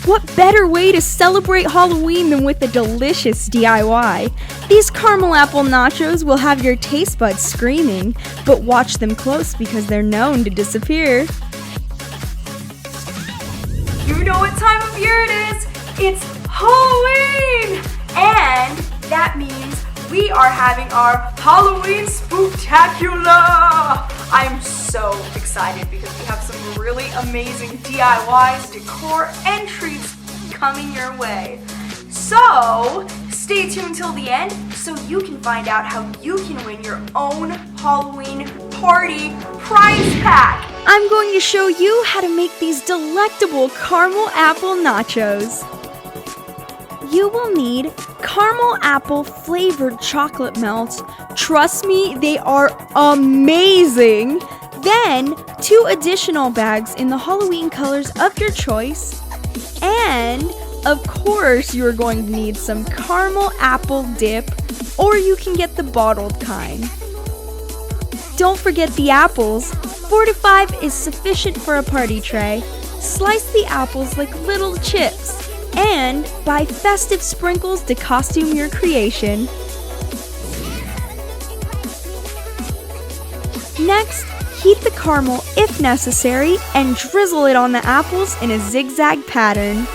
What better way to celebrate Halloween than with a delicious DIY? These caramel apple nachos will have your taste buds screaming, but watch them close because they're known to disappear. You know what time of year it is? It's Halloween! And that means we are having our Halloween Spooktacular! I'm so excited because we have some really amazing DIYs, decor, and treats coming your way. So, stay tuned till the end so you can find out how you can win your own Halloween party prize pack. I'm going to show you how to make these delectable caramel apple nachos. You will need caramel apple flavored chocolate melts. Trust me, they are amazing. Then 2 additional bags in the Halloween colors of your choice. And of course, you're going to need some caramel apple dip, or you can get the bottled kind. Don't forget the apples. 4 to 5 is sufficient for a party tray. Slice the apples like little chips. And buy festive sprinkles to costume your creation. Next, heat the caramel if necessary and drizzle it on the apples in a zigzag pattern.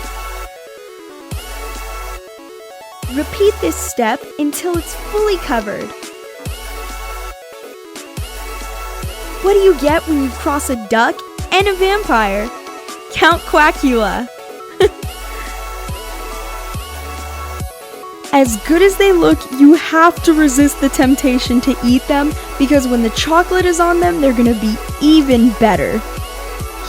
Repeat this step until it's fully covered. What do you get when you cross a duck and a vampire? Count Quackula. As good as they look, you have to resist the temptation to eat them because when the chocolate is on them, they're going to be even better.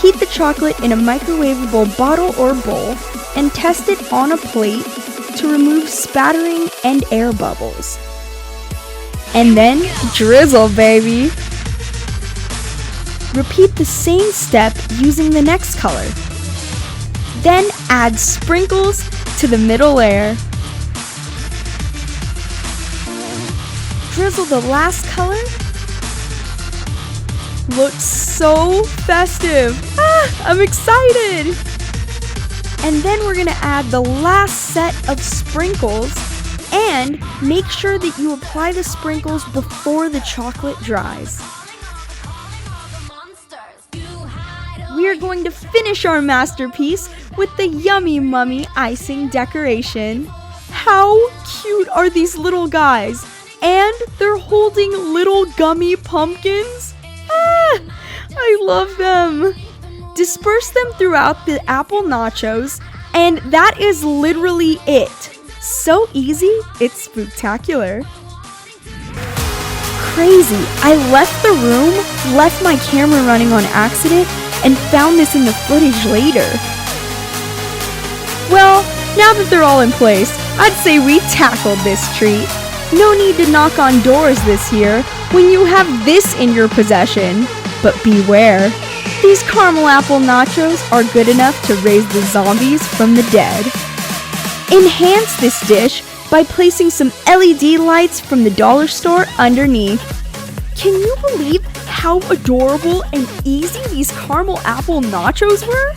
Heat the chocolate in a microwavable bottle or bowl and test it on a plate to remove spattering and air bubbles. And then drizzle, baby! Repeat the same step using the next color. Then add sprinkles to the middle layer. Drizzle the last color. Looks so festive. I'm excited. And then we're gonna add the last set of sprinkles and make sure that you apply the sprinkles before the chocolate dries. We are going to finish our masterpiece with the Yummy Mummy icing decoration. How cute are these little guys? And they're holding little gummy pumpkins. I love them. Disperse them throughout the apple nachos, and that is literally it. So easy, it's spooktacular. Crazy, I left the room, left my camera running on accident, and found this in the footage later. Well, now that they're all in place, I'd say we tackled this treat. No need to knock on doors this year when you have this in your possession. But beware, these caramel apple nachos are good enough to raise the zombies from the dead. Enhance this dish by placing some LED lights from the dollar store underneath. Can you believe how adorable and easy these caramel apple nachos were?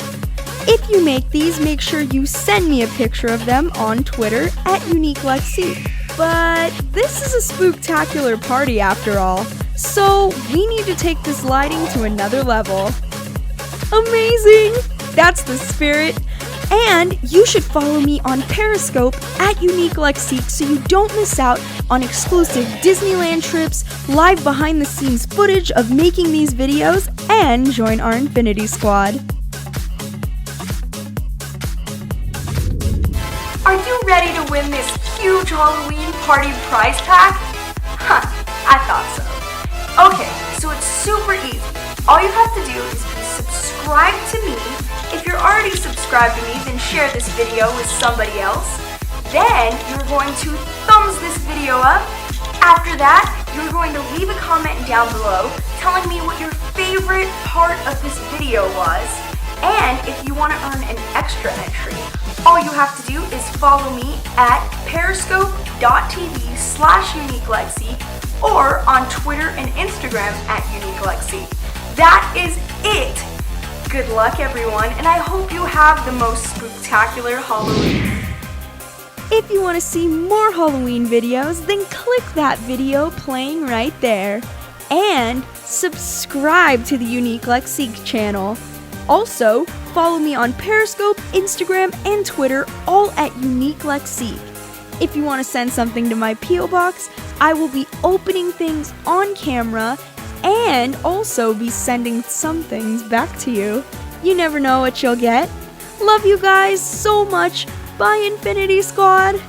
If you make these, make sure you send me a picture of them on Twitter at UniqueLexi. But this is a spooktacular party after all, so we need to take this lighting to another level. Amazing! That's the spirit! And you should follow me on Periscope at UniqueLexi so you don't miss out on exclusive Disneyland trips, live behind-the-scenes footage of making these videos, and join our Infinity Squad. Are you ready to win this huge Halloween party prize pack? I thought so. Okay, so it's super easy. All you have to do is subscribe to me. If you're already subscribed to me, then share this video with somebody else. Then you're going to thumbs this video up. After that, you're going to leave a comment down below telling me what your favorite part of this video was. And if you want to earn an extra entry, all you have to do is follow me at periscope.tv/UniqueLexi or on Twitter and Instagram at UniqueLexi. That is it! Good luck, everyone, and I hope you have the most spectacular Halloween. If you want to see more Halloween videos, then click that video playing right there. And subscribe to the Unique Lexique channel. Also, follow me on Periscope, Instagram, and Twitter, all at Unique Lexique. If you want to send something to my P.O. Box, I will be opening things on camera and also be sending some things back to you. You never know what you'll get. Love you guys so much. Bye, Infinity Squad!